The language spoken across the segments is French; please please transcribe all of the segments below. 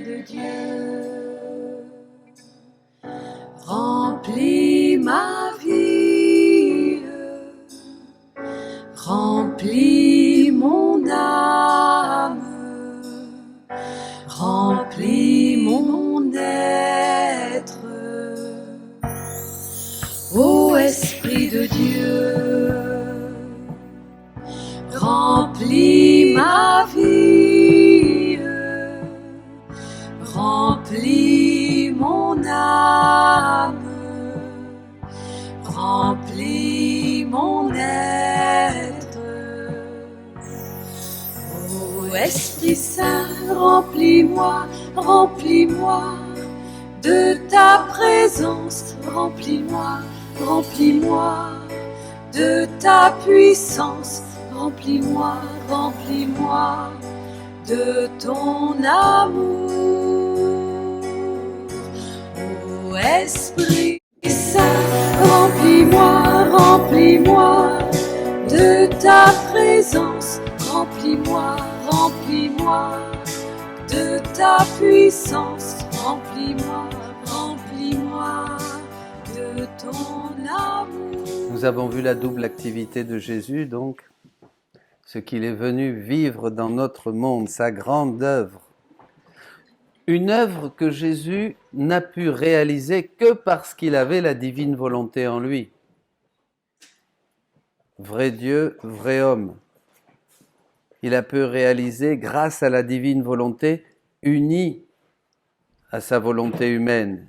de Dieu, remplis ma vie, remplis mon âme, remplis mon être. Ô Esprit de Dieu, remplis ma vie, remplis mon âme, remplis mon être. Ô Esprit Saint, remplis-moi, remplis-moi de ta présence, remplis-moi, remplis-moi de ta puissance, remplis-moi, remplis-moi de ton amour. Ô Esprit Saint, remplis-moi, remplis-moi de ta présence, remplis-moi, remplis-moi de ta puissance, remplis-moi, remplis-moi de ton amour. Nous avons vu la double activité de Jésus, donc, ce qu'il est venu vivre dans notre monde, sa grande œuvre. Une œuvre que Jésus n'a pu réaliser que parce qu'il avait la divine volonté en lui. Vrai Dieu, vrai homme. Il a pu réaliser grâce à la divine volonté unie à sa volonté humaine.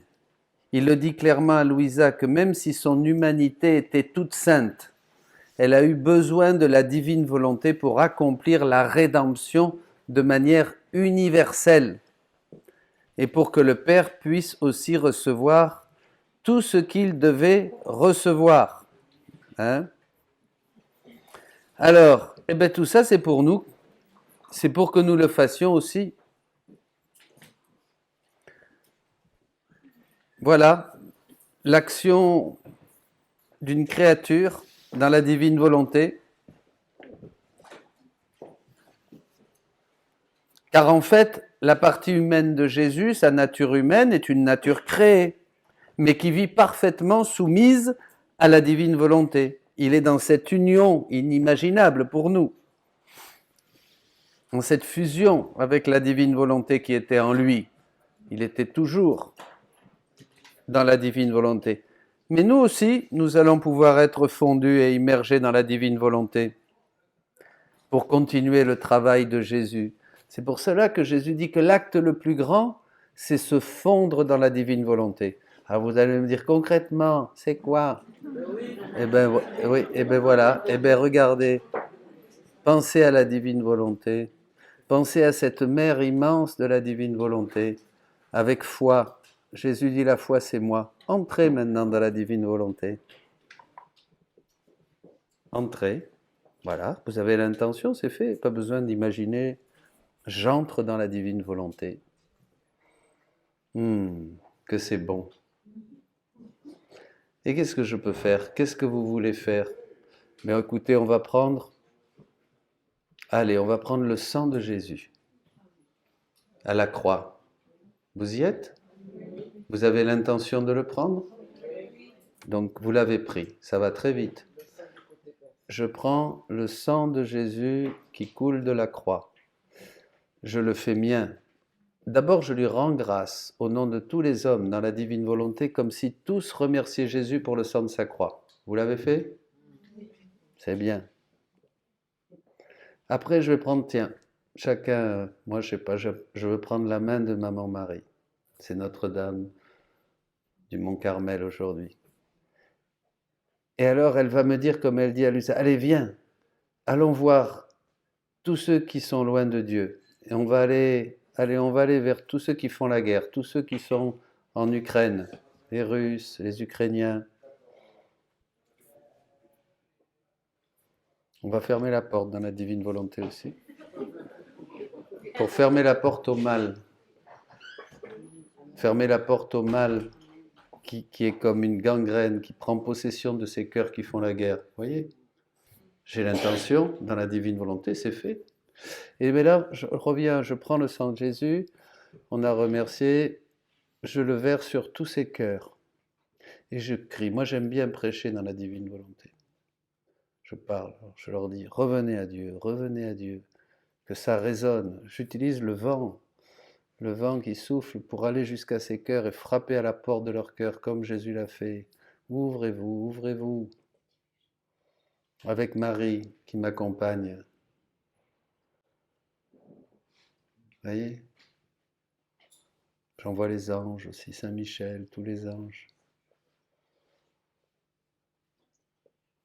Il le dit clairement à Louisa que même si son humanité était toute sainte, elle a eu besoin de la divine volonté pour accomplir la rédemption de manière universelle et pour que le Père puisse aussi recevoir tout ce qu'il devait recevoir. Alors, tout ça c'est pour nous, c'est pour que nous le fassions aussi. Voilà l'action d'une créature dans la divine volonté. Car en fait, la partie humaine de Jésus, sa nature humaine, est une nature créée, mais qui vit parfaitement soumise à la divine volonté. Il est dans cette union inimaginable pour nous, dans cette fusion avec la divine volonté qui était en lui. Il était toujours dans la divine volonté. Mais nous aussi, nous allons pouvoir être fondus et immergés dans la divine volonté pour continuer le travail de Jésus. C'est pour cela que Jésus dit que l'acte le plus grand, c'est se fondre dans la divine volonté. Alors vous allez me dire concrètement, c'est quoi ? Eh bien, oui, voilà. Regardez, pensez à la divine volonté. Pensez à cette mer immense de la divine volonté, avec foi. Jésus dit la foi c'est moi. Entrez maintenant dans la divine volonté. Entrez. Voilà, vous avez l'intention, c'est fait. Pas besoin d'imaginer. J'entre dans la divine volonté. Que c'est bon. Et qu'est-ce que je peux faire ? Qu'est-ce que vous voulez faire ? Mais écoutez, on va prendre le sang de Jésus à la croix. Vous y êtes ? Vous avez l'intention de le prendre ? Donc vous l'avez pris, ça va très vite. Je prends le sang de Jésus qui coule de la croix. Je le fais mien. D'abord, je lui rends grâce au nom de tous les hommes dans la divine volonté, comme si tous remerciaient Jésus pour le sang de sa croix. Vous l'avez fait ? C'est bien. Après, je vais prendre, chacun, moi je sais pas, je veux prendre la main de Maman Marie. C'est Notre-Dame du Mont Carmel aujourd'hui. Et alors, elle va me dire, comme elle dit à Lucia, allez, viens, allons voir tous ceux qui sont loin de Dieu. Et on va aller vers tous ceux qui font la guerre, tous ceux qui sont en Ukraine, les Russes, les Ukrainiens. On va fermer la porte dans la divine volonté aussi. Pour fermer la porte au mal. Fermer la porte au mal qui est comme une gangrène, qui prend possession de ces cœurs qui font la guerre. Vous voyez ? J'ai l'intention, dans la divine volonté, c'est fait. Et bien là, je reviens, je prends le sang de Jésus, on a remercié, je le verse sur tous ces cœurs. Et je crie, moi j'aime bien prêcher dans la divine volonté. Je parle, je leur dis, revenez à Dieu, que ça résonne. J'utilise le vent qui souffle pour aller jusqu'à ces cœurs et frapper à la porte de leur cœur comme Jésus l'a fait. Ouvrez-vous, ouvrez-vous. Avec Marie qui m'accompagne. Voyez? J'envoie les anges aussi, Saint-Michel, tous les anges.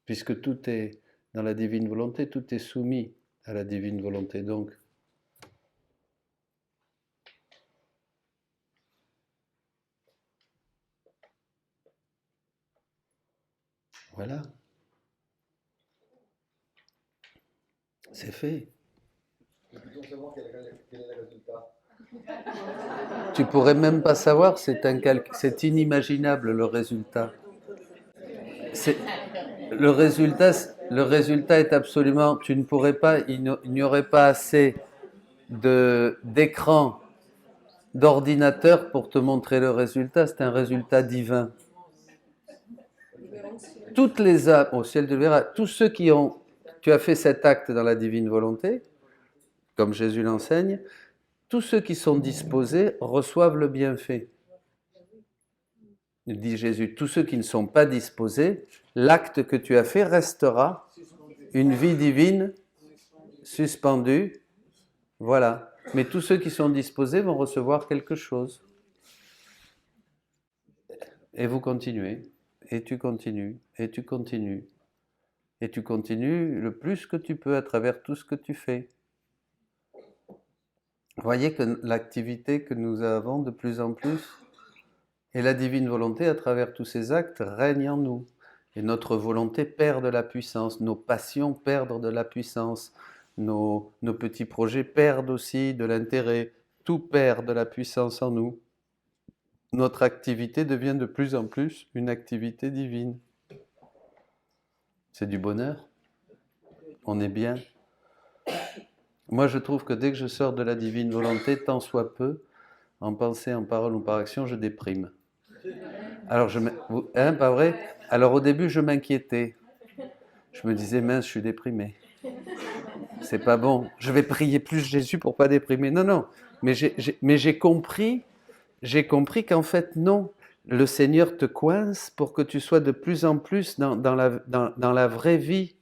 Puisque tout est dans la divine volonté, tout est soumis à la divine volonté. Donc, voilà. C'est fait. Tu pourrais même pas savoir, c'est inimaginable le résultat. Le résultat est absolument, tu ne pourrais pas, il n'y aurait pas assez d'écran, d'ordinateur pour te montrer le résultat, c'est un résultat divin. Toutes les âmes, au ciel de verra, tous ceux qui ont, tu as fait cet acte dans la divine volonté, comme Jésus l'enseigne, tous ceux qui sont disposés reçoivent le bienfait. Dit Jésus, tous ceux qui ne sont pas disposés, l'acte que tu as fait restera une vie divine suspendue. Voilà. Mais tous ceux qui sont disposés vont recevoir quelque chose. Et vous continuez, et tu continues, et tu continues, et tu continues le plus que tu peux à travers tout ce que tu fais. Voyez que l'activité que nous avons de plus en plus, et la divine volonté à travers tous ces actes règne en nous. Et notre volonté perd de la puissance, nos passions perdent de la puissance, nos petits projets perdent aussi de l'intérêt, tout perd de la puissance en nous. Notre activité devient de plus en plus une activité divine. C'est du bonheur. On est bien. Moi, je trouve que dès que je sors de la divine volonté, tant soit peu, en pensée, en parole ou par action, je déprime. Alors, pas vrai? Alors, au début, je m'inquiétais. Je me disais, mince, je suis déprimé. C'est pas bon. Je vais prier plus Jésus pour pas déprimer. Non, non. Mais j'ai compris qu'en fait, non. Le Seigneur te coince pour que tu sois de plus en plus dans la vraie vie.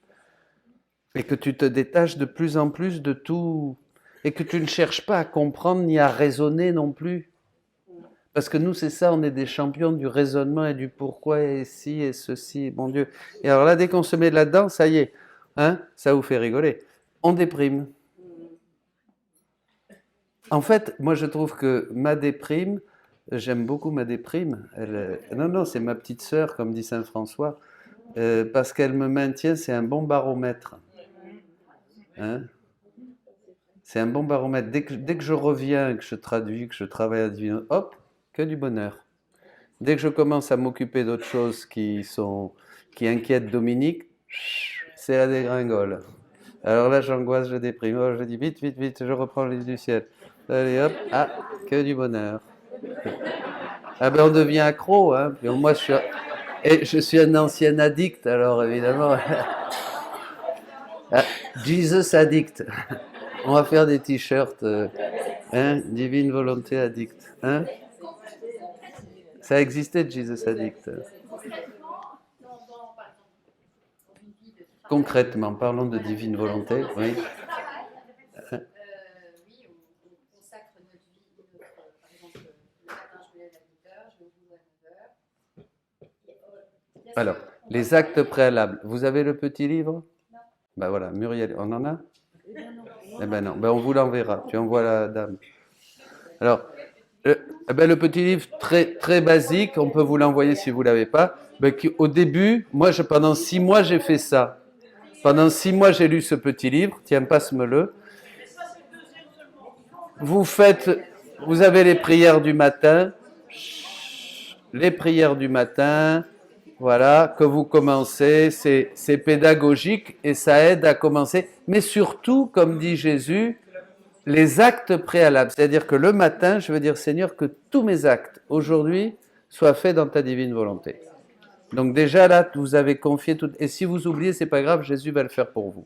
Et que tu te détaches de plus en plus de tout. Et que tu ne cherches pas à comprendre ni à raisonner non plus. Parce que nous, c'est ça, on est des champions du raisonnement et du pourquoi et si et ceci, mon Dieu. Et alors là, dès qu'on se met là-dedans, ça y est, hein, ça vous fait rigoler. On déprime. En fait, moi, je trouve que ma déprime, j'aime beaucoup ma déprime. Non, c'est ma petite sœur, comme dit Saint François, parce qu'elle me maintient, c'est un bon baromètre. Hein? C'est un bon baromètre. Dès que je reviens, que je traduis, que je travaille à divine, hop, que du bonheur. Dès que je commence à m'occuper d'autres choses qui inquiètent Dominique, c'est la dégringole. Alors là, j'angoisse, je déprime. Oh, je dis vite, je reprends les du ciel. Allez hop, que du bonheur. Ah ben on devient accro, hein. Puis moi je suis un ancien addict, alors évidemment. Jesus addict. On va faire des t-shirts, divine volonté addict, hein. Ça existait, Jesus addict. Concrètement, parlons de divine volonté, oui. Alors, les actes préalables. Vous avez le petit livre? Ben voilà, Muriel, on en a? Eh ben non, ben on vous l'enverra. Tu envoies la dame. Alors, le petit livre très, très basique, on peut vous l'envoyer si vous ne l'avez pas. Ben, au début, moi, pendant 6 mois, j'ai fait ça. Pendant 6 mois, j'ai lu ce petit livre. Tiens, passe-me-le. Vous avez les prières du matin. Les prières du matin, voilà, que vous commencez, c'est pédagogique et ça aide à commencer. Mais surtout, comme dit Jésus, les actes préalables. C'est-à-dire que le matin, je veux dire, Seigneur, que tous mes actes aujourd'hui soient faits dans ta divine volonté. Donc déjà là, vous avez confié tout. Et si vous oubliez, c'est pas grave, Jésus va le faire pour vous.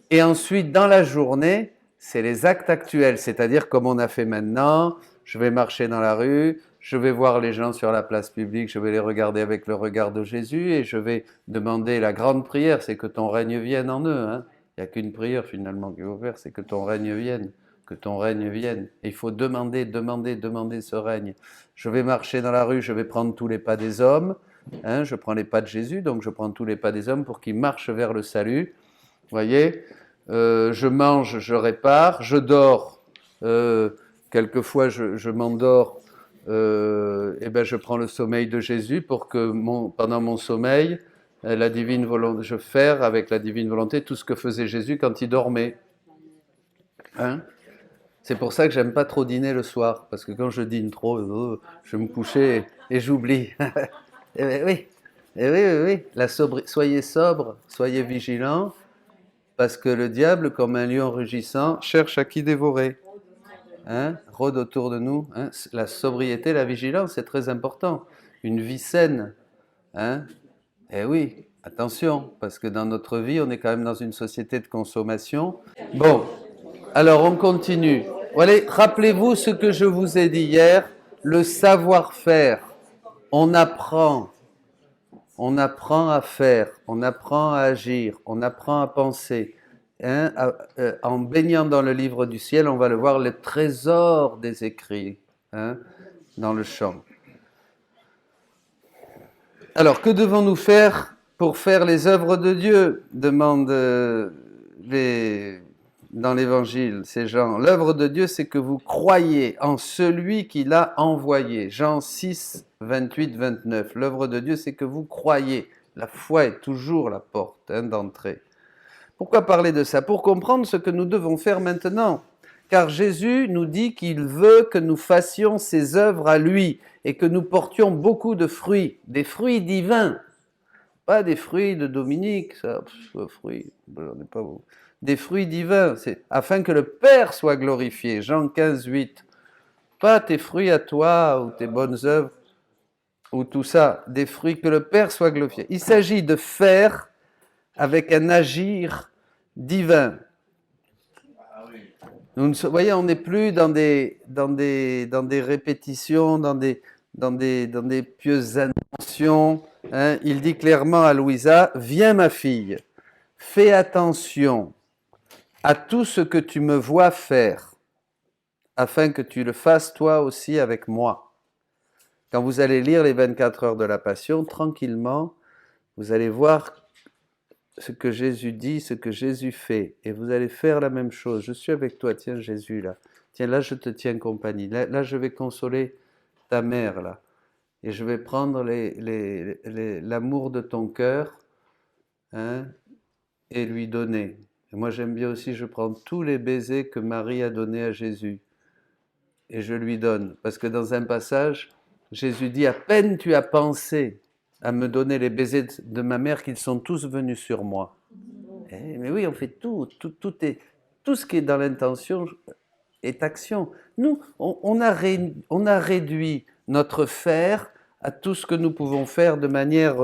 Et ensuite, dans la journée, c'est les actes actuels, c'est-à-dire comme on a fait maintenant, je vais marcher dans la rue, je vais voir les gens sur la place publique, je vais les regarder avec le regard de Jésus et je vais demander la grande prière, c'est que ton règne vienne en eux. Hein. Il n'y a qu'une prière finalement qu'il faut faire, c'est que ton règne vienne, que ton règne vienne. Et il faut demander ce règne. Je vais marcher dans la rue, je vais prendre tous les pas des hommes, hein, je prends les pas de Jésus, donc je prends tous les pas des hommes pour qu'ils marchent vers le salut. Vous voyez, je mange, je répare, je dors, quelquefois je m'endors, et ben je prends le sommeil de Jésus pour que pendant mon sommeil, la divine volonté, je fasse avec la divine volonté tout ce que faisait Jésus quand il dormait. Hein? C'est pour ça que j'aime pas trop dîner le soir, parce que quand je dîne trop, je vais me coucher et j'oublie. Oui, soyez sobre, soyez vigilants. Parce que le diable, comme un lion rugissant, cherche à qui dévorer. Hein? Rôde autour de nous. Hein? La sobriété, la vigilance, c'est très important. Une vie saine. Hein? Eh oui, attention, parce que dans notre vie, on est quand même dans une société de consommation. Bon, alors on continue. Allez, rappelez-vous ce que je vous ai dit hier, le savoir-faire. On apprend à faire, on apprend à agir, on apprend à penser. Hein, en baignant dans le livre du ciel, on va le voir, le trésor des écrits, hein, dans le champ. Alors, que devons-nous faire pour faire les œuvres de Dieu, demandent dans l'Évangile, ces gens. L'œuvre de Dieu, c'est que vous croyez en celui qui l'a envoyé. Jean 6, 28, 29. L'œuvre de Dieu, c'est que vous croyez. La foi est toujours la porte d'entrée. Pourquoi parler de ça? Pour comprendre ce que nous devons faire maintenant. Car Jésus nous dit qu'il veut que nous fassions ses œuvres à lui et que nous portions beaucoup de fruits, des fruits divins. Pas des fruits de Dominique, ça, fruits, j'en ai pas beaucoup. Des fruits divins, c'est afin que le Père soit glorifié. Jean 15, 8. Pas tes fruits à toi ou tes bonnes œuvres ou tout ça, des fruits que le Père soit glorifié. Il s'agit de faire avec un agir divin. Vous voyez, on n'est plus dans des répétitions, dans des pieuses intentions. Hein. Il dit clairement à Louisa, viens ma fille, fais attention à tout ce que tu me vois faire, afin que tu le fasses toi aussi avec moi. Quand vous allez lire les 24 heures de la Passion, tranquillement, vous allez voir ce que Jésus dit, ce que Jésus fait, et vous allez faire la même chose. Je suis avec toi, tiens Jésus, là. Tiens, là je te tiens compagnie. Là je vais consoler ta mère, là. Et je vais prendre l'amour de ton cœur, hein, et lui donner. Et moi j'aime bien aussi, je prends tous les baisers que Marie a donnés à Jésus, et je lui donne. Parce que dans un passage, Jésus dit, à peine tu as pensé à me donner les baisers de ma mère, qu'ils sont tous venus sur moi. Mais oui, on fait tout ce qui est dans l'intention est action. Nous, on a réduit notre faire à tout ce que nous pouvons faire de manière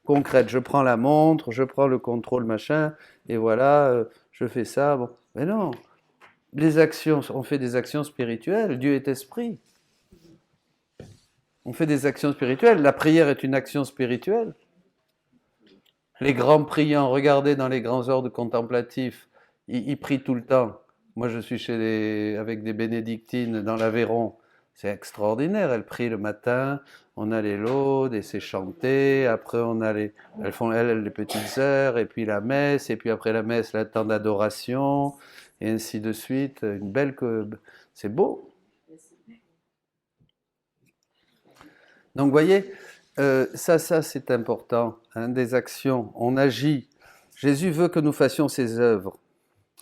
concrète. Je prends la montre, je prends le contrôle, machin, et voilà, je fais ça. Bon. Mais non, les actions, on fait des actions spirituelles, Dieu est esprit. On fait des actions spirituelles. La prière est une action spirituelle. Les grands priants, regardez dans les grands ordres contemplatifs, ils prient tout le temps. Moi, je suis avec des bénédictines dans l'Aveyron. C'est extraordinaire. Elles prient le matin, on a les laudes et c'est chanté. Après, elles font les petites heures et puis la messe. Et puis après la messe, le temps d'adoration et ainsi de suite. C'est beau. Donc, vous voyez, ça c'est important, hein, des actions, on agit. Jésus veut que nous fassions ses œuvres.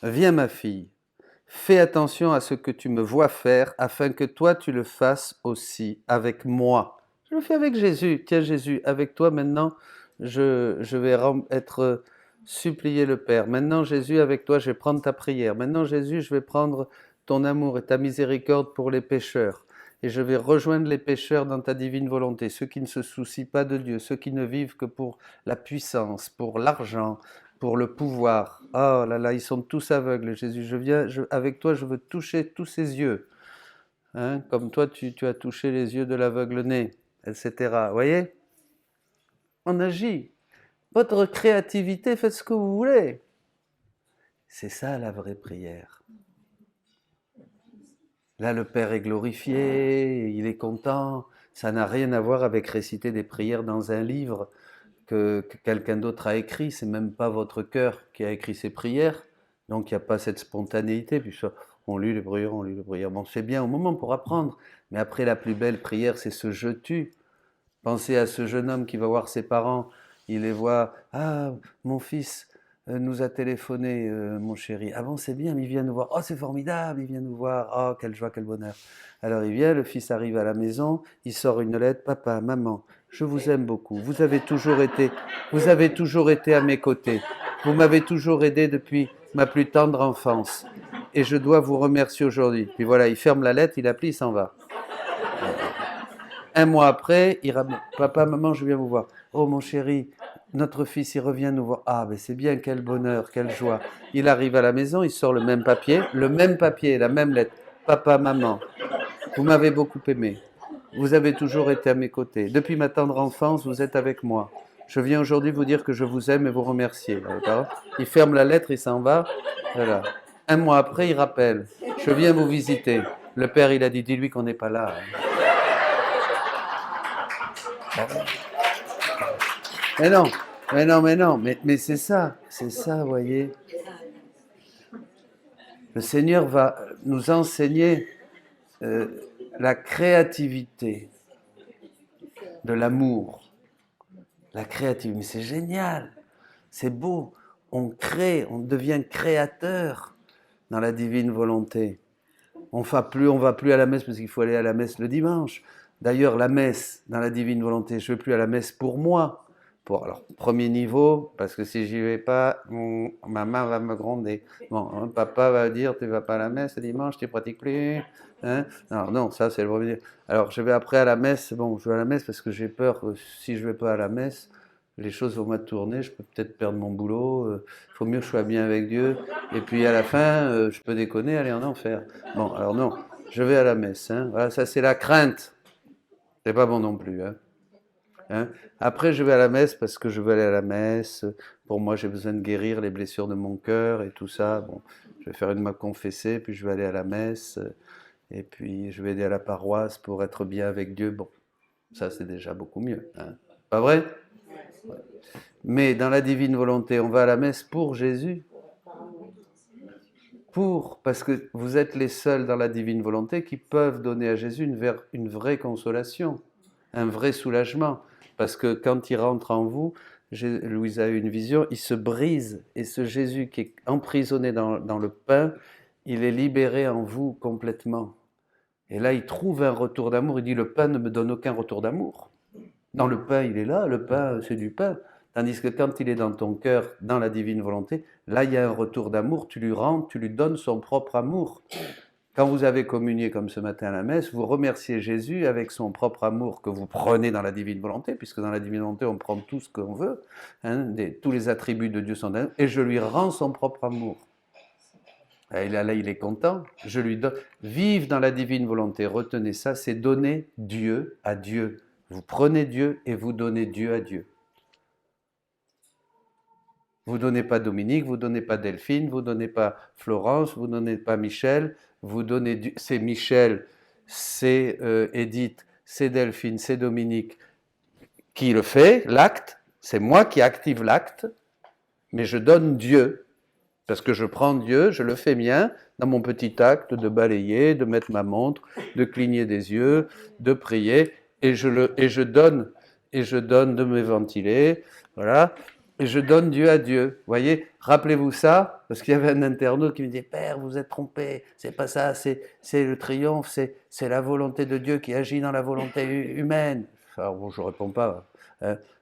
Viens ma fille, fais attention à ce que tu me vois faire, afin que toi tu le fasses aussi avec moi. Je le fais avec Jésus. Tiens Jésus, avec toi maintenant, je vais supplier le Père. Maintenant Jésus, avec toi, je vais prendre ta prière. Maintenant Jésus, je vais prendre ton amour et ta miséricorde pour les pécheurs. Et je vais rejoindre les pécheurs dans ta divine volonté, ceux qui ne se soucient pas de Dieu, ceux qui ne vivent que pour la puissance, pour l'argent, pour le pouvoir. Oh là là, ils sont tous aveugles, Jésus. Avec toi, je veux toucher tous ces yeux. Hein, comme toi, tu as touché les yeux de l'aveugle-né, etc. Vous voyez? On agit. Votre créativité, faites ce que vous voulez. C'est ça la vraie prière. Là, le Père est glorifié, il est content. Ça n'a rien à voir avec réciter des prières dans un livre que quelqu'un d'autre a écrit. C'est même pas votre cœur qui a écrit ces prières. Donc, il n'y a pas cette spontanéité. Puis ça, on lit les prières, on lit les prières. Bon, c'est bien au moment pour apprendre. Mais après, la plus belle prière, c'est ce je tue. Pensez à ce jeune homme qui va voir ses parents. Il les voit. Ah, mon fils nous a téléphoné, mon chéri. Ah bon, c'est bien, mais il vient nous voir. Oh, c'est formidable, il vient nous voir. Oh, quelle joie, quel bonheur. Alors il vient, le fils arrive à la maison, il sort une lettre. Papa, maman, je vous aime beaucoup. Vous avez toujours été à mes côtés. Vous m'avez toujours aidé depuis ma plus tendre enfance. Et je dois vous remercier aujourd'hui. Puis voilà, il ferme la lettre, il applique, il s'en va. Un mois après, il ramène. Papa, maman, je viens vous voir. Oh, mon chéri, notre fils, il revient nous voir. Ah, ben c'est bien, quel bonheur, quelle joie. Il arrive à la maison, il sort le même papier, la même lettre. Papa, maman, vous m'avez beaucoup aimé. Vous avez toujours été à mes côtés. Depuis ma tendre enfance, vous êtes avec moi. Je viens aujourd'hui vous dire que je vous aime et vous remercier. D'accord? Il ferme la lettre, il s'en va. Voilà. Un mois après, il rappelle. Je viens vous visiter. Le père, il a dit, dis-lui qu'on n'est pas là. Mais c'est ça, vous voyez. Le Seigneur va nous enseigner la créativité de l'amour. La créativité, mais c'est génial, c'est beau. On crée, on devient créateur dans la divine volonté. On va plus à la messe parce qu'il faut aller à la messe le dimanche. D'ailleurs, la messe dans la divine volonté, je ne vais plus à la messe pour moi. Alors, premier niveau, parce que si j'y vais pas, maman va me gronder. Bon, hein, papa va dire, tu vas pas à la messe le dimanche, tu ne pratiques plus. Hein? Non, ça c'est le premier niveau. Alors, je vais après à la messe. Bon, je vais à la messe parce que j'ai peur que si je ne vais pas à la messe, les choses vont mal tourner, je peux peut-être perdre mon boulot, il faut mieux que je sois bien avec Dieu, et puis à la fin, je peux déconner, aller en enfer. Bon, alors non, je vais à la messe. Hein. Voilà, ça c'est la crainte. C'est pas bon non plus. Hein. Après, je vais à la messe parce que je veux aller à la messe. Pour moi, j'ai besoin de guérir les blessures de mon cœur et tout ça. Bon, je vais faire une m'a confessée, puis je vais aller à la messe, et puis je vais aller à la paroisse pour être bien avec Dieu. Bon, ça c'est déjà beaucoup mieux. Hein. Pas vrai? Mais dans la divine volonté, on va à la messe pour Jésus. Parce que vous êtes les seuls dans la divine volonté qui peuvent donner à Jésus une vraie consolation, un vrai soulagement. Parce que quand il rentre en vous, Louise a eu une vision, il se brise. Et ce Jésus qui est emprisonné dans le pain, il est libéré en vous complètement. Et là, il trouve un retour d'amour. Il dit, le pain ne me donne aucun retour d'amour. Dans le pain, il est là, le pain, c'est du pain. Tandis que quand il est dans ton cœur, dans la divine volonté, là, il y a un retour d'amour, tu lui rends, tu lui donnes son propre amour. Quand vous avez communié comme ce matin à la messe, vous remerciez Jésus avec son propre amour que vous prenez dans la divine volonté, puisque dans la divine volonté, on prend tout ce qu'on veut, hein, tous les attributs de Dieu sont dans, et je lui rends son propre amour. Et là, il est content, je lui donne. Vive dans la divine volonté, retenez ça, c'est donner Dieu à Dieu. Vous prenez Dieu et vous donnez Dieu à Dieu. Vous ne donnez pas Dominique, vous ne donnez pas Delphine, vous ne donnez pas Florence, vous ne donnez pas Michel, vous donnez Dieu. C'est Michel, c'est Edith, c'est Delphine, c'est Dominique qui le fait, l'acte, c'est moi qui active l'acte, mais je donne Dieu, parce que je prends Dieu, je le fais mien, dans mon petit acte de balayer, de mettre ma montre, de cligner des yeux, de prier, et je donne de me ventiler, voilà. Et je donne Dieu à Dieu. Vous voyez, rappelez-vous ça, parce qu'il y avait un internaute qui me disait « Père, vous êtes trompé, c'est pas ça, c'est le triomphe, c'est la volonté de Dieu qui agit dans la volonté humaine. » Alors bon, je réponds pas.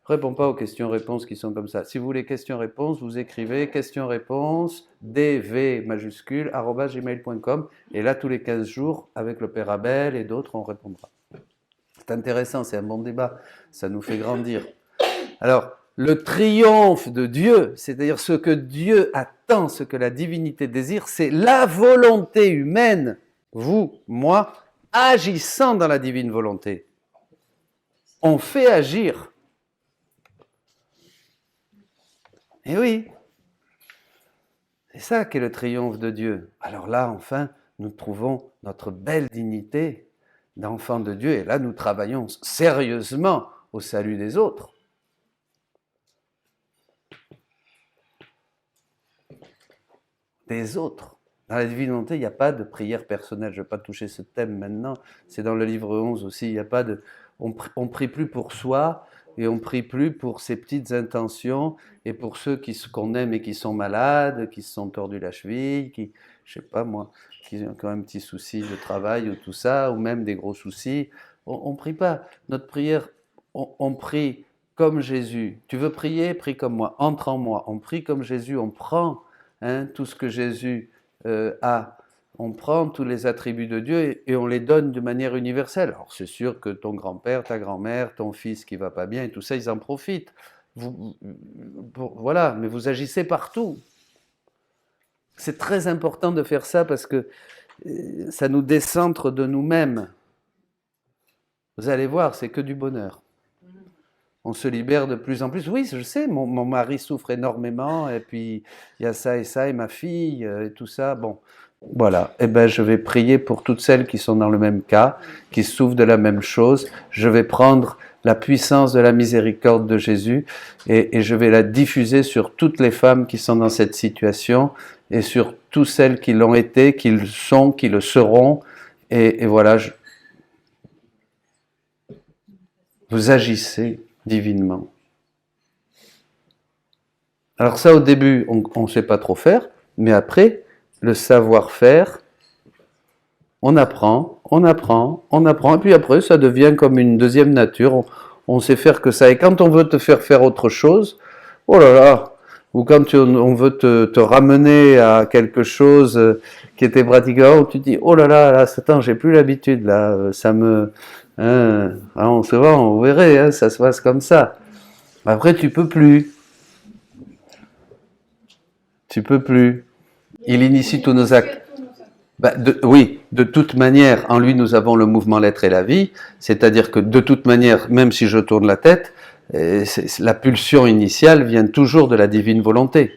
Réponds pas aux questions-réponses qui sont comme ça. Si vous voulez questions-réponses, vous écrivez questions-réponses, dv majuscule, @gmail.com. Et là, tous les 15 jours, avec le Père Abel et d'autres, on répondra. C'est intéressant, c'est un bon débat. Ça nous fait grandir. Alors, le triomphe de Dieu, c'est-à-dire ce que Dieu attend, ce que la divinité désire, c'est la volonté humaine, vous, moi, agissant dans la divine volonté. On fait agir. Et oui, c'est ça qu'est le triomphe de Dieu. Alors là, enfin, nous trouvons notre belle dignité d'enfants de Dieu, et là, nous travaillons sérieusement au salut des autres. Des autres. Dans la divine volonté, il n'y a pas de prière personnelle. Je ne vais pas toucher ce thème maintenant. C'est dans le livre 11 aussi. Il n'y a pas de... On prie plus pour soi et on prie plus pour ses petites intentions et pour ceux qu'on aime et qui sont malades, qui se sont tordus la cheville, qui, je sais pas moi, qui ont quand même un petit souci de travail ou tout ça, ou même des gros soucis. On ne prie pas. Notre prière, on prie comme Jésus. Tu veux prier? Prie comme moi. Entre en moi. On prie comme Jésus. On prend tout ce que Jésus a. On prend tous les attributs de Dieu et on les donne de manière universelle. Alors c'est sûr que ton grand-père, ta grand-mère, ton fils qui va pas bien et tout ça, ils en profitent. Voilà, mais vous agissez partout. C'est très important de faire ça parce que ça nous décentre de nous-mêmes. Vous allez voir, c'est que du bonheur. On se libère de plus en plus. Oui, je sais, mon mari souffre énormément, et puis il y a ça, et ma fille, et tout ça. Bon, voilà. Eh bien, je vais prier pour toutes celles qui sont dans le même cas, qui souffrent de la même chose. Je vais prendre la puissance de la miséricorde de Jésus, et je vais la diffuser sur toutes les femmes qui sont dans cette situation, et sur toutes celles qui l'ont été, qui le sont, qui le seront. Et voilà, vous agissez divinement. Alors ça, au début, on ne sait pas trop faire, mais après, le savoir-faire, on apprend, et puis après, ça devient comme une deuxième nature. On sait faire que ça. Et quand on veut te faire faire autre chose, oh là là, ou quand on veut te ramener à quelque chose qui était pratiquement, tu te dis, oh là là, attends, j'ai plus l'habitude, là, ça me... on se voit, on verrait, ça se passe comme ça. Après, tu peux plus. Tu peux plus. Il initie tous nos actes. Oui, de toute manière, en lui, nous avons le mouvement, l'être et la vie. C'est-à-dire que de toute manière, même si je tourne la tête, la pulsion initiale vient toujours de la divine volonté.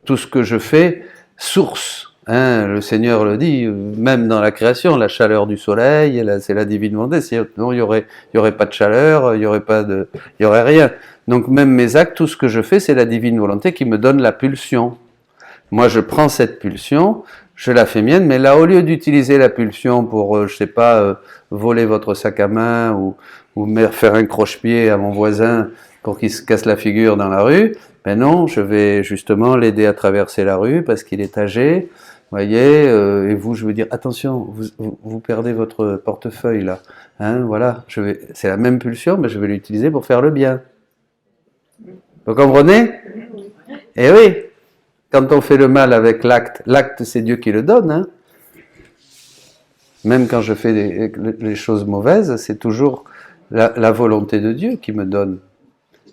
Tout ce que je fais, source. Le Seigneur le dit, même dans la création, la chaleur du soleil, c'est la divine volonté. Sinon, il y aurait pas de chaleur, il y aurait rien. Donc même mes actes, tout ce que je fais, c'est la divine volonté qui me donne la pulsion. Moi, je prends cette pulsion, je la fais mienne, mais là, au lieu d'utiliser la pulsion pour, je sais pas, voler votre sac à main ou faire un croche-pied à mon voisin pour qu'il se casse la figure dans la rue, ben non, je vais justement l'aider à traverser la rue parce qu'il est âgé. Voyez, et vous, je veux dire, attention, vous perdez votre portefeuille là. Voilà, c'est la même pulsion, mais je vais l'utiliser pour faire le bien. Vous comprenez? Eh oui, quand on fait le mal avec l'acte c'est Dieu qui le donne. Même quand je fais les choses mauvaises, c'est toujours la volonté de Dieu qui me donne.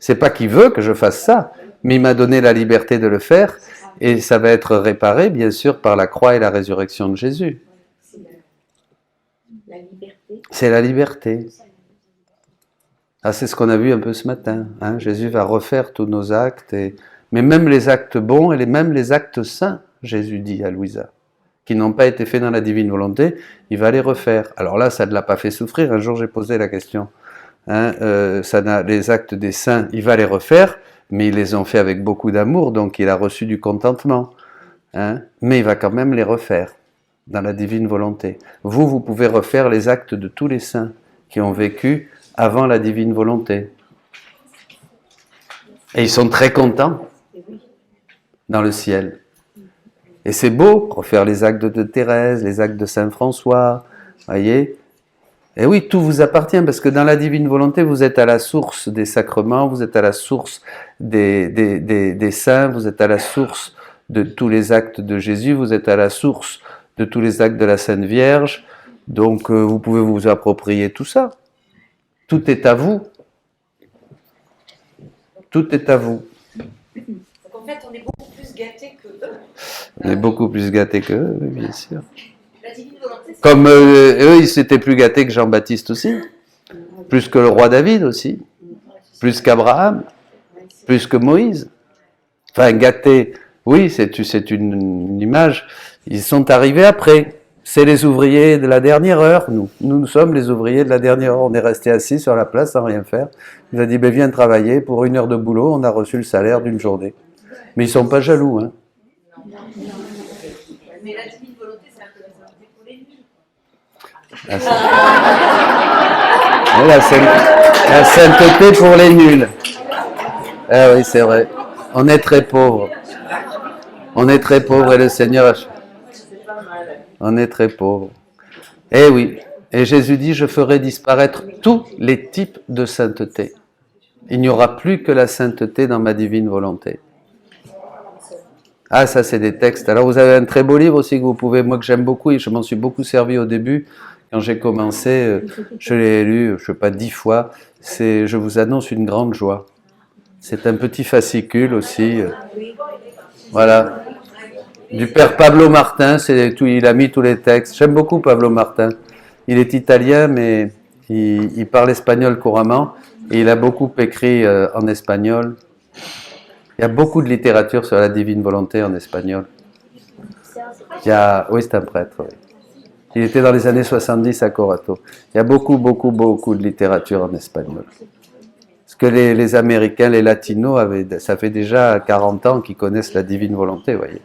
C'est pas qu'il veut que je fasse ça, mais il m'a donné la liberté de le faire. Et ça va être réparé, bien sûr, par la croix et la résurrection de Jésus. La liberté. C'est la liberté. C'est ce qu'on a vu un peu ce matin. Jésus va refaire tous nos actes, mais même les actes bons et même les actes saints, Jésus dit à Louisa, qui n'ont pas été faits dans la divine volonté, il va les refaire. Alors là, ça ne l'a pas fait souffrir. Un jour, j'ai posé la question. Les actes des saints, il va les refaire, mais ils les ont fait avec beaucoup d'amour, donc il a reçu du contentement. Mais il va quand même les refaire dans la divine volonté. Vous pouvez refaire les actes de tous les saints qui ont vécu avant la divine volonté. Et ils sont très contents dans le ciel. Et c'est beau, refaire les actes de Thérèse, les actes de Saint François, voyez. Et oui, tout vous appartient, parce que dans la divine volonté, vous êtes à la source des sacrements, vous êtes à la source des saints, vous êtes à la source de tous les actes de Jésus, vous êtes à la source de tous les actes de la Sainte Vierge, donc vous pouvez vous approprier tout ça. Tout est à vous. Tout est à vous. Donc en fait, on est beaucoup plus gâtés que eux. On est beaucoup plus gâtés qu'eux, oui, bien sûr. La divine volonté, c'est Comme eux, ils s'étaient plus gâtés que Jean-Baptiste aussi, plus que le roi David aussi, plus qu'Abraham, plus que Moïse. Enfin, gâtés, oui, c'est une image. Ils sont arrivés après. C'est les ouvriers de la dernière heure, nous. Nous sommes les ouvriers de la dernière heure. On est restés assis sur la place sans rien faire. Il nous a dit, ben, viens travailler. Pour 1 heure de boulot, on a reçu le salaire d'une journée. Mais ils ne sont pas jaloux, hein. Mais la divine volonté, c'est un peu la volonté pour les nuls. La sainteté pour les nuls. Ah oui, c'est vrai. On est très pauvres. On est très pauvres et le Seigneur... On est très pauvres. Eh oui. Et Jésus dit, je ferai disparaître tous les types de sainteté. Il n'y aura plus que la sainteté dans ma divine volonté. Ah, ça c'est des textes. Alors vous avez un très beau livre aussi que vous pouvez, moi que j'aime beaucoup, et je m'en suis beaucoup servi au début. Quand j'ai commencé, je l'ai lu, je ne sais pas 10 fois. C'est, je vous annonce une grande joie. C'est un petit fascicule aussi. Voilà. Du père Pablo Martin, c'est tout, il a mis tous les textes. J'aime beaucoup Pablo Martin. Il est italien, mais il parle espagnol couramment. Et il a beaucoup écrit en espagnol. Il y a beaucoup de littérature sur la divine volonté en espagnol. Oui, c'est un prêtre. Oui. Il était dans les années 70 à Corato. Il y a beaucoup de littérature en espagnol. Parce que les Américains, les Latinos, ça fait déjà 40 ans qu'ils connaissent la divine volonté, vous voyez.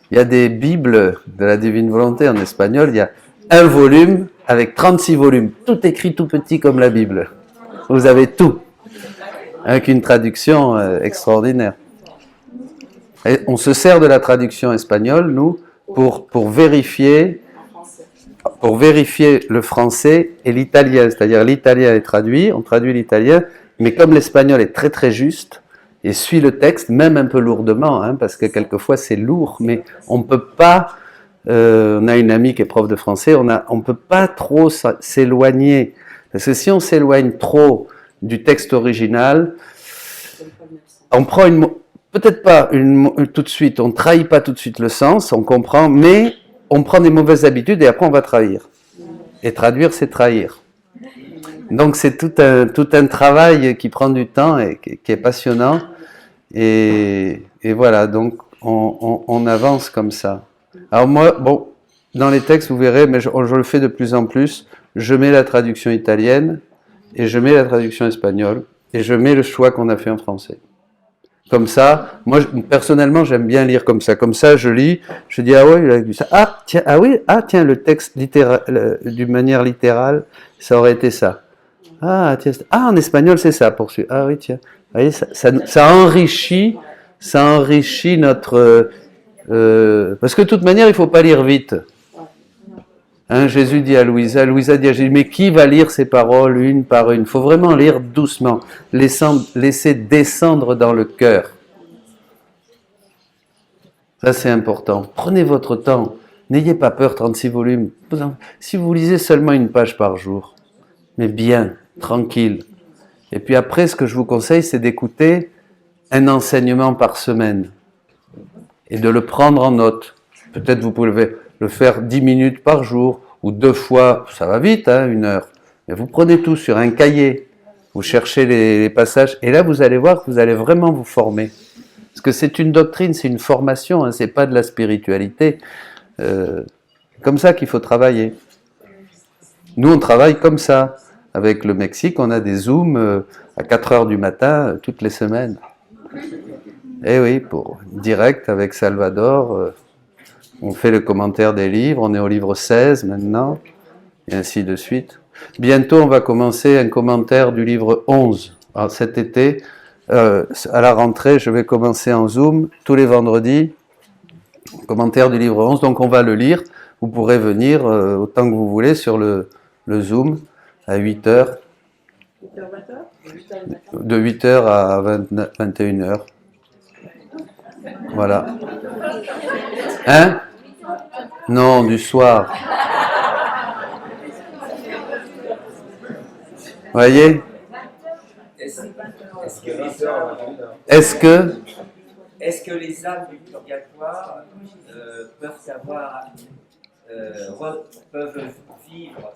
Il y a des bibles de la divine volonté en espagnol. Il y a un volume avec 36 volumes. Tout écrit tout petit comme la Bible. Vous avez tout. Avec une traduction extraordinaire. Et on se sert de la traduction espagnole, nous, pour vérifier le français et l'italien. C'est-à-dire l'italien est traduit, on traduit l'italien, mais comme l'espagnol est très très juste, et suit le texte, même un peu lourdement, hein, parce que quelquefois c'est lourd, mais on ne peut pas, on a une amie qui est prof de français, on ne peut pas trop s'éloigner, parce que si on s'éloigne trop du texte original, on prend peut-être pas tout de suite, on ne trahit pas tout de suite le sens, on comprend, mais on prend des mauvaises habitudes et après on va trahir. Et traduire, c'est trahir. Donc c'est tout un travail qui prend du temps et qui est passionnant. Et voilà, donc on avance comme ça. Alors moi, bon, dans les textes, vous verrez, mais je le fais de plus en plus, je mets la traduction italienne et je mets la traduction espagnole et je mets le choix qu'on a fait en français. Comme ça, moi personnellement j'aime bien lire comme ça. Comme ça, je lis, je dis ah ouais, il a vu ça. Ah tiens, tiens, le texte d'une manière littérale, ça aurait été ça. Ah tiens, en espagnol c'est ça poursuivre. Ah oui tiens, vous voyez, ça enrichit notre parce que de toute manière il faut pas lire vite. Hein, Jésus dit à Louisa dit à Jésus, mais qui va lire ces paroles une par une? Il faut vraiment lire doucement, laisser descendre dans le cœur. Ça c'est important. Prenez votre temps, n'ayez pas peur, 36 volumes. Si vous lisez seulement une page par jour, mais bien, tranquille. Et puis après, ce que je vous conseille, c'est d'écouter un enseignement par semaine et de le prendre en note. Peut-être vous pouvez le faire 10 minutes par jour ou 2 fois, ça va vite, hein, 1 heure. Mais vous prenez tout sur un cahier, vous cherchez les passages et là vous allez voir que vous allez vraiment vous former. Parce que c'est une doctrine, c'est une formation, hein, c'est pas de la spiritualité. Comme ça qu'il faut travailler. Nous on travaille comme ça. Avec le Mexique, on a des zooms à 4 heures du matin toutes les semaines. Eh oui, pour direct avec Salvador, on fait le commentaire des livres, on est au livre 16 maintenant, et ainsi de suite. Bientôt, on va commencer un commentaire du livre 11. Alors, cet été, à la rentrée, je vais commencer en Zoom tous les vendredis, commentaire du livre 11, donc on va le lire. vous pourrez venir autant que vous voulez sur le Zoom à 8 heures. De 8 heures à 21 heures. Voilà. Hein? Non, du soir. Voyez? Est-ce que les âmes du purgatoire peuvent vivre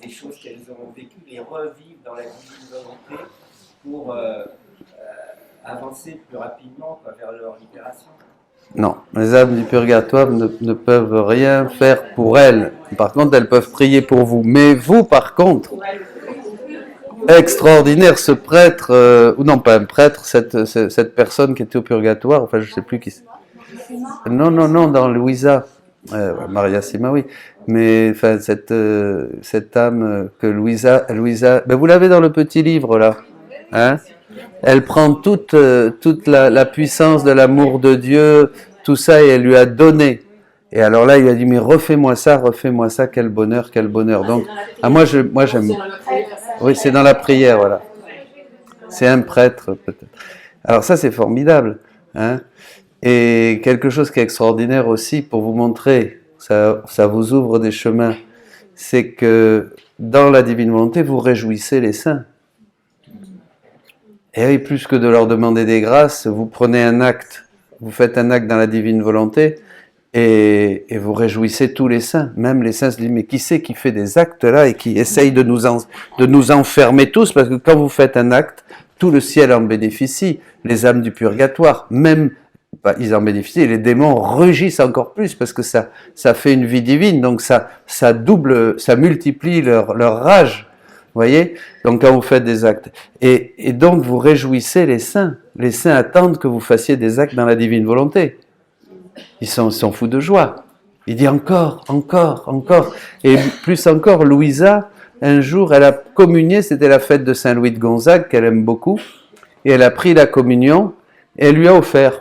des choses qu'elles auront vécues, les revivre dans la divine volonté pour avancer plus rapidement vers leur libération? Non, les âmes du purgatoire ne peuvent rien faire pour elles. Par contre, elles peuvent prier pour vous. Mais vous, par contre, extraordinaire, ce prêtre, ou non pas un prêtre, cette personne qui était au purgatoire, enfin je ne sais plus qui c'est. Non, dans Louisa. Maria Sima, oui. Mais enfin, cette âme que Louisa, ben, vous l'avez dans le petit livre là. Hein? Elle prend toute la puissance de l'amour de Dieu, tout ça, et elle lui a donné. Et alors là, il a dit, mais refais-moi ça, quel bonheur, quel bonheur. Donc, moi j'aime. Oui, c'est dans la prière, voilà. C'est un prêtre, peut-être. Alors ça, c'est formidable. Hein? Et quelque chose qui est extraordinaire aussi, pour vous montrer, ça vous ouvre des chemins, c'est que dans la divine volonté, vous réjouissez les saints. Et oui, plus que de leur demander des grâces, vous prenez un acte, vous faites un acte dans la divine volonté, et vous réjouissez tous les saints. Même les saints se disent, mais qui c'est qui fait des actes là et qui essaye de nous enfermer tous? Parce que quand vous faites un acte, tout le ciel en bénéficie, les âmes du purgatoire, même ils en bénéficient, et les démons rugissent encore plus parce que ça fait une vie divine, donc ça double, ça multiplie leur rage. Vous voyez? Donc quand vous faites des actes, et donc vous réjouissez les saints attendent que vous fassiez des actes dans la divine volonté. Ils sont fous de joie. Il dit encore. Et plus encore, Louisa, un jour, elle a communié, c'était la fête de Saint-Louis de Gonzague, qu'elle aime beaucoup, et elle a pris la communion, et elle lui a offert.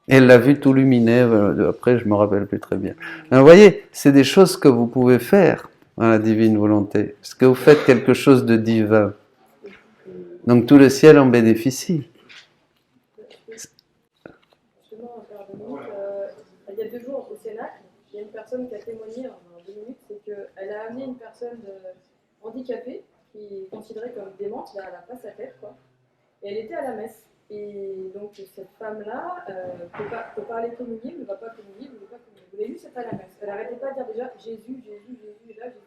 Et elle l'a vu tout luminé, après je ne me rappelle plus très bien. Alors, vous voyez, c'est des choses que vous pouvez faire dans la divine volonté, parce que vous faites quelque chose de divin. Donc tout le ciel en bénéficie. Il y a 2 jours au Cénacle, il y a une personne qui a témoigné en 2 minutes, c'est qu'elle a amené une personne handicapée qui est considérée comme démente, là, elle n'a pas sa tête, quoi. Et elle était à la messe. Et donc cette femme-là peut pas aller communier, ne va pas communier, ne veut pas communier. Vous l'avez lu, c'est à la messe. Elle n'arrêtait pas de dire déjà Jésus, et là Jésus.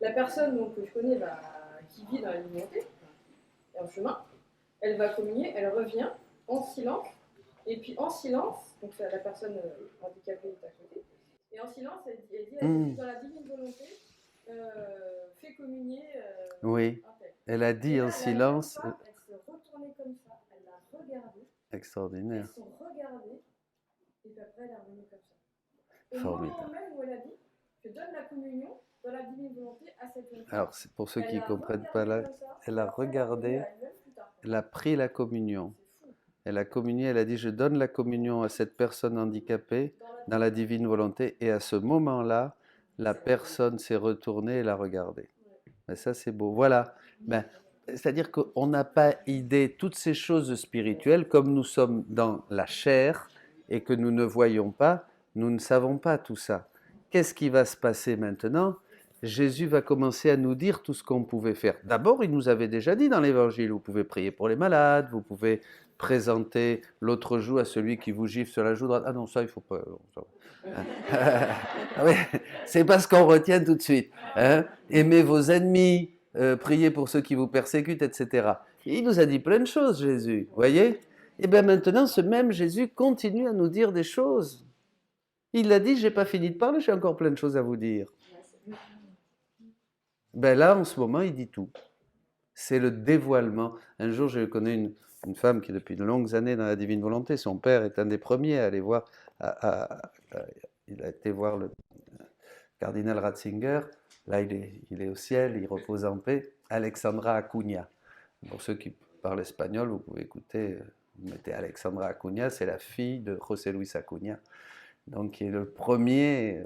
La personne donc, que je connais, qui vit dans la divinité, et en chemin, elle va communier, elle revient en silence, et puis en silence, donc c'est la personne handicapée est à côté, et en silence, elle dit dans la divine volonté, fais communier oui, un tel. Elle a dit en silence. Elle s'est retournée comme ça, elle l'a regardé. Extraordinaire. Elles sont regardées, et puis après elle est revenue comme ça. Au Formidable. moment même où elle a dit, je donne la communion dans la divine volonté à cette jeune femme. Alors, c'est pour ceux qui ne comprennent pas là, elle a regardé, elle a pris la communion. Elle a communié, elle a dit, je donne la communion à cette personne handicapée dans la divine volonté. Et à ce moment-là, la personne s'est retournée et l'a regardée. Mais ça, c'est beau. Voilà. Ben, c'est-à-dire qu'on n'a pas idée, toutes ces choses spirituelles, comme nous sommes dans la chair et que nous ne voyons pas, nous ne savons pas tout ça. Qu'est-ce qui va se passer maintenant? Jésus va commencer à nous dire tout ce qu'on pouvait faire. D'abord, il nous avait déjà dit dans l'Évangile, vous pouvez prier pour les malades, vous pouvez présenter l'autre joue à celui qui vous gifle sur la joue droite. Ah non, ça, il ne faut pas. Oui, c'est parce qu'on retient tout de suite. Hein? Aimez vos ennemis, priez pour ceux qui vous persécutent, etc. Il nous a dit plein de choses, Jésus. Vous voyez? Et bien maintenant, ce même Jésus continue à nous dire des choses. Il a dit, je n'ai pas fini de parler, j'ai encore plein de choses à vous dire. Ben là, en ce moment, il dit tout. C'est le dévoilement. Un jour, je connais une femme qui est depuis de longues années dans la divine volonté. Son père est un des premiers à aller voir. Il a été voir le cardinal Ratzinger. Là, il est au ciel, il repose en paix. Alexandra Acuña. Pour ceux qui parlent espagnol, vous pouvez écouter Vous mettez Alexandra Acuña, c'est la fille de José Luis Acuña, donc qui est le premier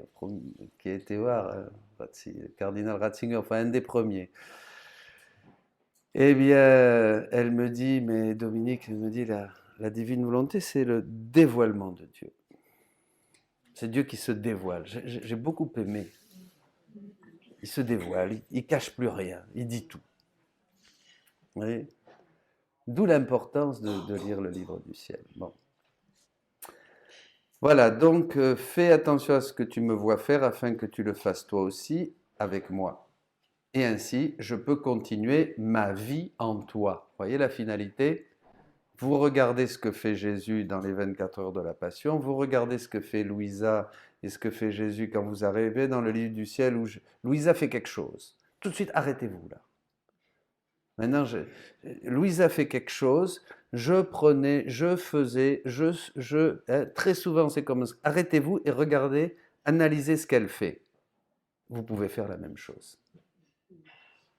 qui a été voir le cardinal Ratzinger, enfin un des premiers. Eh bien, elle me dit, mais Dominique, elle me dit, la divine volonté, c'est le dévoilement de Dieu. C'est Dieu qui se dévoile. J'ai beaucoup aimé. Il se dévoile, il ne cache plus rien, il dit tout. Vous voyez ? D'où l'importance de lire le livre du ciel. Bon. Voilà, donc fais attention à ce que tu me vois faire afin que tu le fasses toi aussi avec moi. Et ainsi, je peux continuer ma vie en toi. Vous voyez la finalité ? Vous regardez ce que fait Jésus dans les 24 heures de la Passion, vous regardez ce que fait Louisa et ce que fait Jésus quand vous arrivez dans le livre du ciel où Louisa fait quelque chose. Tout de suite, arrêtez-vous là. Maintenant, Louisa fait quelque chose, je prenais, je faisais, très souvent c'est comme ça. Arrêtez-vous et regardez, analysez ce qu'elle fait. Vous pouvez faire la même chose.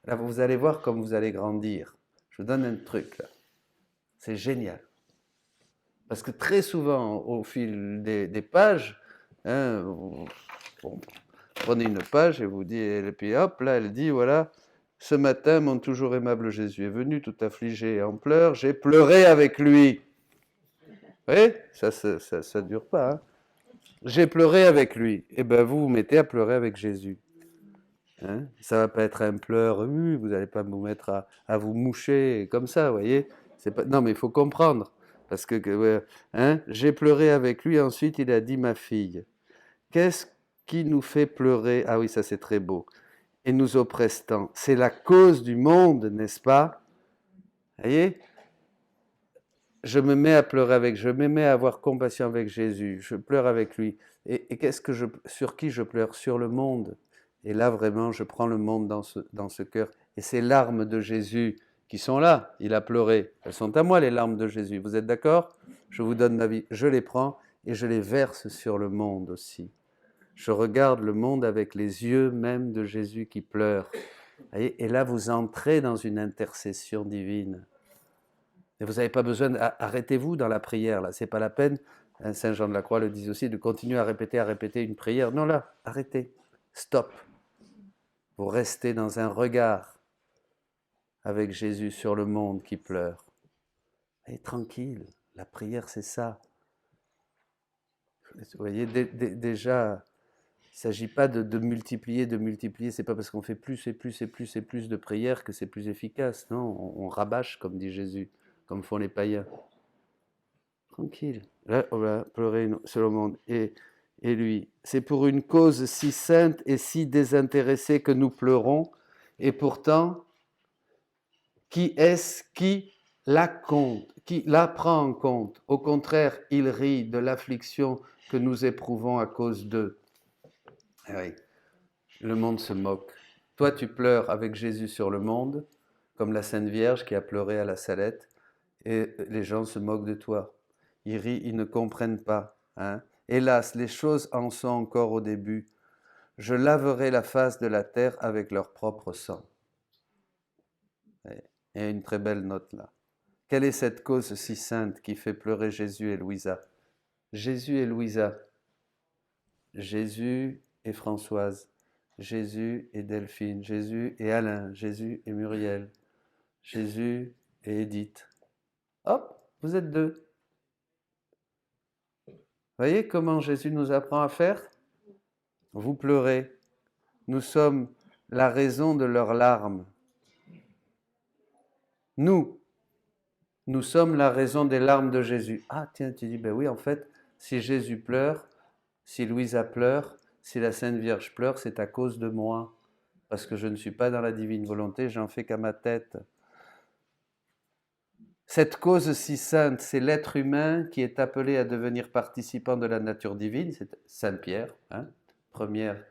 Là, vous allez voir comme vous allez grandir. Je vous donne un truc là. C'est génial. Parce que très souvent, au fil des pages, hein, vous prenez une page et vous dites, et puis hop, là, elle dit, voilà, ce matin, mon toujours aimable Jésus est venu, tout affligé et en pleurs, j'ai pleuré avec lui. Vous voyez, ça dure pas. Hein. J'ai pleuré avec lui. Et bien, vous mettez à pleurer avec Jésus. Hein, ça ne va pas être un pleur, vous n'allez pas vous mettre à vous moucher comme ça, vous voyez. Pas... Non, mais il faut comprendre. Parce que hein, j'ai pleuré avec lui, ensuite il a dit ma fille. Qu'est-ce qui nous fait pleurer? Ah oui, ça c'est très beau. Et nous oppresse tant. C'est la cause du monde, n'est-ce pas? Vous voyez? Je me mets à pleurer je me mets à avoir compassion avec Jésus. Je pleure avec lui. Et sur qui je pleure? Sur le monde. Et là, vraiment, je prends le monde dans ce cœur. Et ces larmes de Jésus qui sont là, il a pleuré. Elles sont à moi, les larmes de Jésus. Vous êtes d'accord? Je vous donne ma vie. Je les prends et je les verse sur le monde aussi. Je regarde le monde avec les yeux même de Jésus qui pleure. Et là, vous entrez dans une intercession divine. Et vous n'avez pas besoin, arrêtez-vous dans la prière, là, c'est pas la peine, hein, Saint Jean de la Croix le dit aussi, de continuer à répéter une prière. Non, là, arrêtez, stop. Vous restez dans un regard avec Jésus sur le monde qui pleure. Et tranquille, la prière c'est ça. Vous voyez, déjà, il ne s'agit pas de multiplier, c'est pas parce qu'on fait plus et plus et plus et plus de prières que c'est plus efficace. Non, on rabâche, comme dit Jésus, comme font les païens. Tranquille. Là, on va pleurer sur le monde. Et lui, c'est pour une cause si sainte et si désintéressée que nous pleurons, et pourtant, qui est-ce qui la compte, qui la prend en compte? Au contraire, il rit de l'affliction que nous éprouvons à cause d'eux. Oui, le monde se moque. Toi, tu pleures avec Jésus sur le monde, comme la Sainte Vierge qui a pleuré à la Salette, et les gens se moquent de toi. Ils rient, ils ne comprennent pas. Hein. Hélas, les choses en sont encore au début. Je laverai la face de la terre avec leur propre sang. Il y a une très belle note là. Quelle est cette cause si sainte qui fait pleurer Jésus et Louisa? Jésus et Louisa. Jésus et Françoise. Jésus et Delphine. Jésus et Alain. Jésus et Muriel. Jésus et Edith. Hop, vous êtes deux. Voyez comment Jésus nous apprend à faire? Vous pleurez. Nous sommes la raison de leurs larmes. Nous sommes la raison des larmes de Jésus. Ah tiens, tu dis, ben oui, en fait, si Jésus pleure, si Louisa pleure, si la Sainte Vierge pleure, c'est à cause de moi. Parce que je ne suis pas dans la divine volonté, j'en fais qu'à ma tête. Cette cause si sainte, c'est l'être humain qui est appelé à devenir participant de la nature divine, c'est Saint Pierre, hein,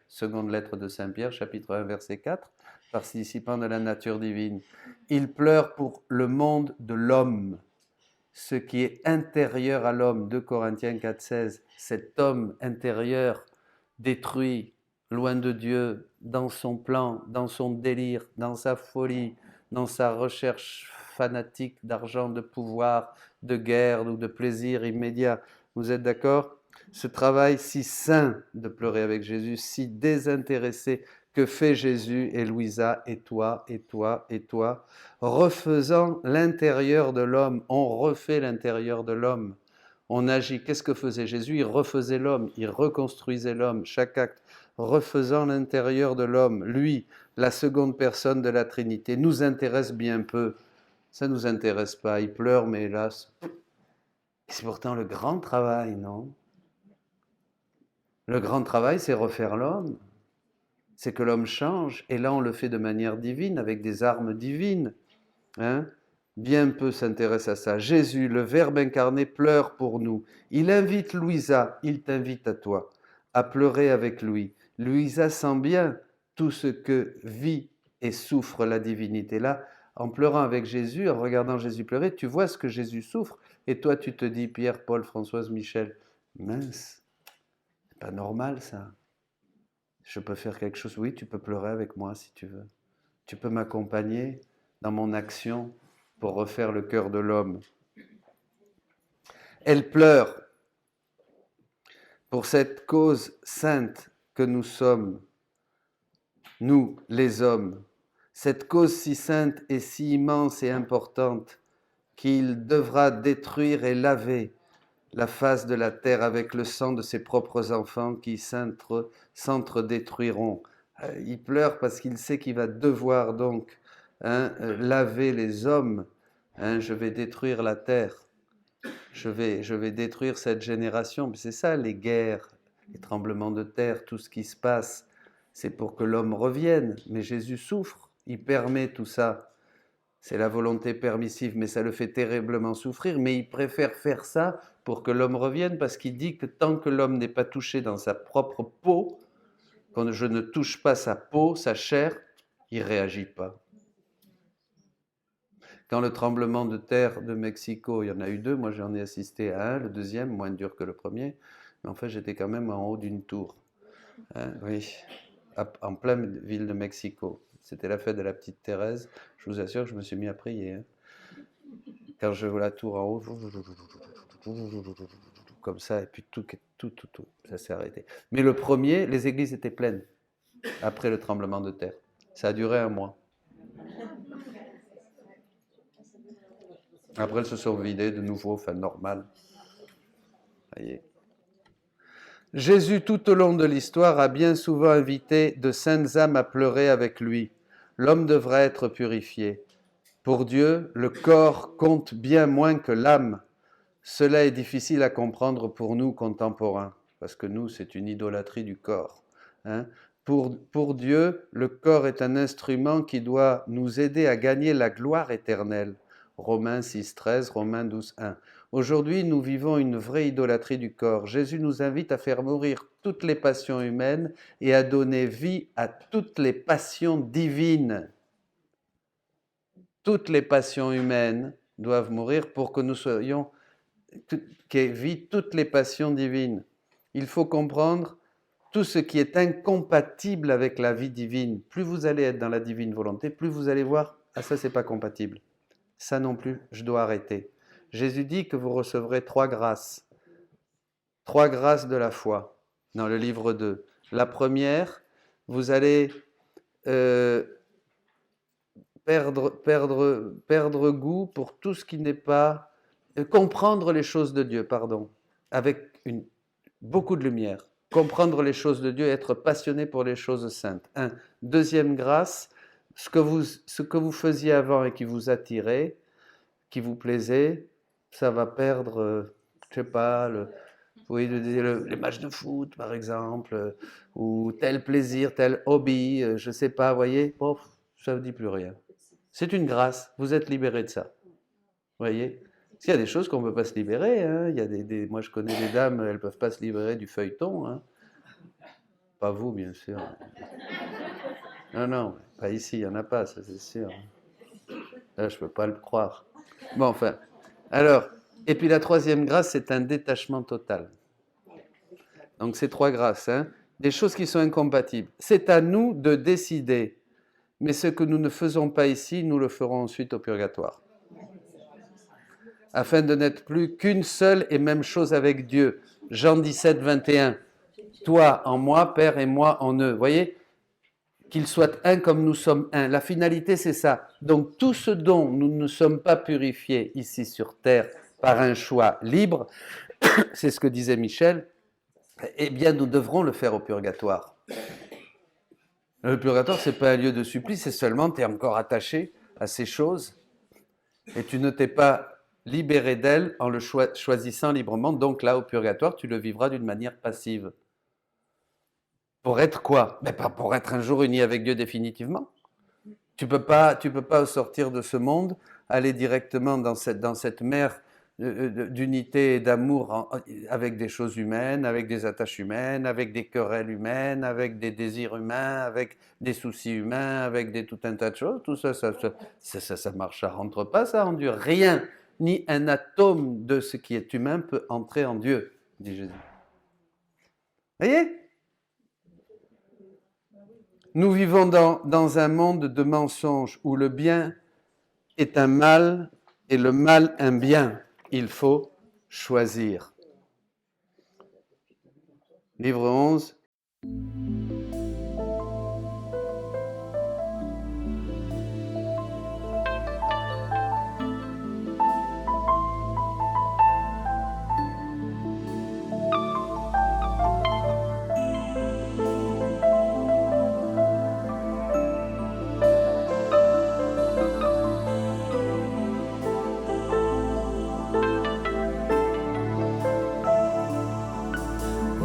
seconde lettre de Saint Pierre, chapitre 1, verset 4, participant de la nature divine. Il pleure pour le monde de l'homme, ce qui est intérieur à l'homme, 2 Corinthiens 4, 16, cet homme intérieur détruit, loin de Dieu, dans son plan, dans son délire, dans sa folie, dans sa recherche fanatique d'argent, de pouvoir, de guerre ou de plaisir immédiat. Vous êtes d'accord? Ce travail si saint de pleurer avec Jésus, si désintéressé que fait Jésus et Louisa et toi, et toi, et toi, refaisant l'intérieur de l'homme, on refait l'intérieur de l'homme. On agit. Qu'est-ce que faisait Jésus? Il refaisait l'homme, il reconstruisait l'homme, chaque acte, refaisant l'intérieur de l'homme. Lui, la seconde personne de la Trinité, nous intéresse bien peu. Ça ne nous intéresse pas. Il pleure, mais hélas, c'est pourtant le grand travail, non? Le grand travail, c'est refaire l'homme. C'est que l'homme change, et là on le fait de manière divine, avec des armes divines. Hein? Bien peu s'intéressent à ça. Jésus, le Verbe incarné, pleure pour nous. Il invite Louisa, il t'invite à toi, à pleurer avec lui. Louisa sent bien tout ce que vit et souffre la divinité. Là, en pleurant avec Jésus, en regardant Jésus pleurer, tu vois ce que Jésus souffre, et toi tu te dis, Pierre, Paul, Françoise, Michel, mince, c'est pas normal ça. Je peux faire quelque chose. Oui, tu peux pleurer avec moi si tu veux. Tu peux m'accompagner dans mon action pour refaire le cœur de l'homme. Elle pleure pour cette cause sainte que nous sommes, nous les hommes. Cette cause si sainte et si immense et importante qu'il devra détruire et laver la face de la terre avec le sang de ses propres enfants qui s'entre-détruiront. Il pleure parce qu'il sait qu'il va devoir donc laver les hommes. Je vais détruire la terre. Je vais détruire cette génération. C'est ça les guerres, les tremblements de terre, tout ce qui se passe. C'est pour que l'homme revienne. Mais Jésus souffre. Il permet tout ça. C'est la volonté permissive, mais ça le fait terriblement souffrir. Mais il préfère faire ça pour que l'homme revienne, parce qu'il dit que tant que l'homme n'est pas touché dans sa propre peau, quand je ne touche pas sa peau, sa chair, il ne réagit pas. Quand le tremblement de terre de Mexico, il y en a eu 2, moi j'en ai assisté à un, le deuxième, moins dur que le premier, mais en fait j'étais quand même en haut d'une tour. Oui, en pleine ville de Mexico. C'était la fête de la petite Thérèse. Je vous assure que je me suis mis à prier. Quand je vois la tour en haut, comme ça, et puis tout, ça s'est arrêté. Mais le premier, les églises étaient pleines, après le tremblement de terre. Ça a duré 1 mois. Après, elles se sont vidées de nouveau, enfin normal. Voyez. Jésus, tout au long de l'histoire, a bien souvent invité de saintes âmes à pleurer avec lui. L'homme devrait être purifié. Pour Dieu, le corps compte bien moins que l'âme. Cela est difficile à comprendre pour nous contemporains, parce que nous, c'est une idolâtrie du corps. Pour Dieu, le corps est un instrument qui doit nous aider à gagner la gloire éternelle. Romains 6,13, Romains 12,1. Aujourd'hui, nous vivons une vraie idolâtrie du corps. Jésus nous invite à faire mourir toutes les passions humaines et à donner vie à toutes les passions divines. Toutes les passions humaines doivent mourir pour que nous soyons, qu'aient vie toutes les passions divines. Il faut comprendre tout ce qui est incompatible avec la vie divine. Plus vous allez être dans la divine volonté, plus vous allez voir, ah ça c'est pas compatible. Ça non plus, je dois arrêter. Jésus dit que vous recevrez 3 grâces. 3 grâces de la foi, dans le livre 2. La première, vous allez perdre goût pour tout ce qui n'est pas... comprendre les choses de Dieu, avec beaucoup de lumière. Comprendre les choses de Dieu, être passionné pour les choses saintes. Deuxième grâce, ce que vous faisiez avant et qui vous attirait, qui vous plaisait, ça va perdre, je ne sais pas, les matchs de foot par exemple, ou tel plaisir, tel hobby, je ne sais pas, vous voyez, ça ne vous dit plus rien. C'est une grâce, vous êtes libéré de ça. Vous voyez ? Parce qu'il y a des choses qu'on ne peut pas se libérer. Il y a moi je connais des dames, elles ne peuvent pas se libérer du feuilleton. Pas vous, bien sûr. Non, pas ici, il n'y en a pas, ça c'est sûr. Là, je ne peux pas le croire. Bon, enfin, alors, et puis la troisième grâce, c'est un détachement total. Donc, c'est 3 grâces, des choses qui sont incompatibles. C'est à nous de décider, mais ce que nous ne faisons pas ici, nous le ferons ensuite au purgatoire. afin de n'être plus qu'une seule et même chose avec Dieu. Jean 17, 21. Toi en moi, Père, et moi en eux. Vous voyez ? Qu'ils soient un comme nous sommes un. La finalité, c'est ça. Donc, tout ce dont nous ne sommes pas purifiés ici sur terre par un choix libre, c'est ce que disait Michel, eh bien, nous devrons le faire au purgatoire. Le purgatoire, ce n'est pas un lieu de supplice, c'est seulement tu es encore attaché à ces choses et tu ne t'es pas libéré d'elles en le choisissant librement. Donc là, au purgatoire, tu le vivras d'une manière passive. Pour être quoi? Ben pas pour être un jour uni avec Dieu définitivement. Tu peux pas sortir de ce monde, aller directement dans cette mer d'unité et d'amour avec des choses humaines, avec des attaches humaines, avec des querelles humaines, avec des désirs humains, avec des soucis humains, avec tout un tas de choses. Tout ça, ça marche, ça rentre pas, ça en Dieu. Rien, ni un atome de ce qui est humain peut entrer en Dieu, dit Jésus. Voyez ? Nous vivons dans un monde de mensonges où le bien est un mal et le mal un bien. Il faut choisir. Livre 11.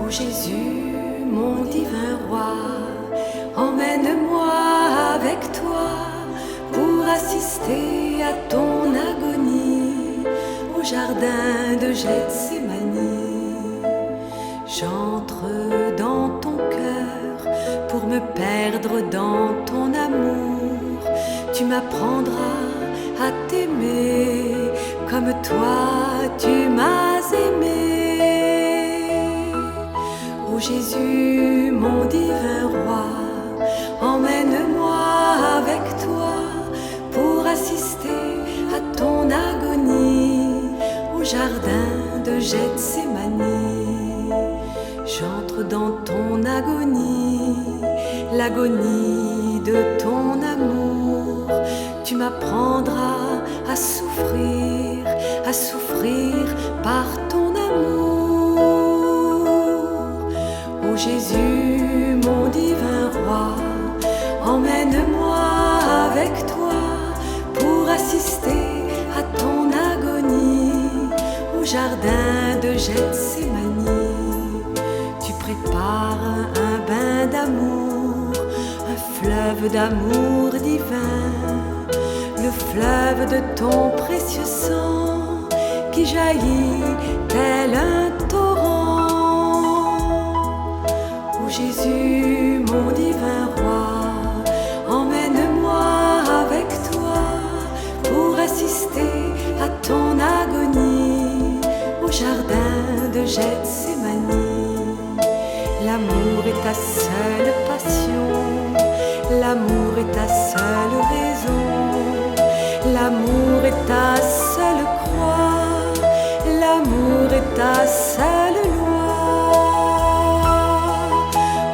Ô Jésus, mon divin roi, emmène-moi avec toi pour assister à ton agonie au jardin de Gethsémani. J'entre dans ton cœur pour me perdre dans ton amour. Tu m'apprendras à t'aimer comme toi tu m'as aimé. Ô Jésus, mon divin roi, emmène-moi avec toi pour assister à ton agonie au jardin de Gethsémani. J'entre dans ton agonie, l'agonie de ton amour. Tu m'apprendras à souffrir par ton amour. Ô Jésus, mon divin roi, emmène-moi avec toi pour assister à ton agonie au jardin de Gethsémani. Tu prépares un bain d'amour, un fleuve d'amour divin, le fleuve de ton précieux sang qui jaillit tel un torrent. Ô Jésus, mon divin roi, emmène-moi avec toi pour assister à ton agonie au jardin de Gethsémani. L'amour est ta seule passion, l'amour est ta seule raison, l'amour est ta seule croix, l'amour est ta seule loi.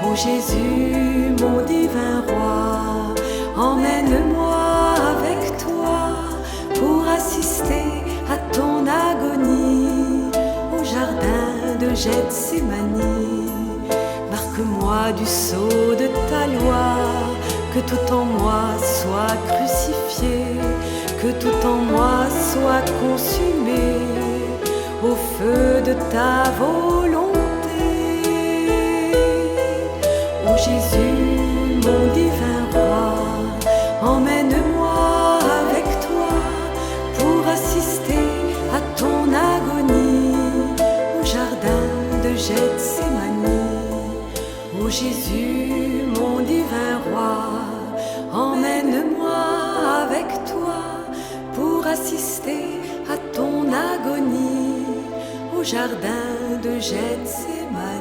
Ô Jésus, mon divin roi, emmène-moi avec toi pour assister à ton agonie au jardin de Gethsémani. Marque-moi du sceau de ta loi, que tout en moi soit crucifié, que tout en moi soit consumé au feu de ta volonté. Ô Jésus, mon divin roi, emmène-moi avec toi pour assister à ton agonie au jardin de Gethsémani. Ô Jésus, mon divin roi, emmène-moi avec toi pour assister à ton agonie au jardin de Gethsémani.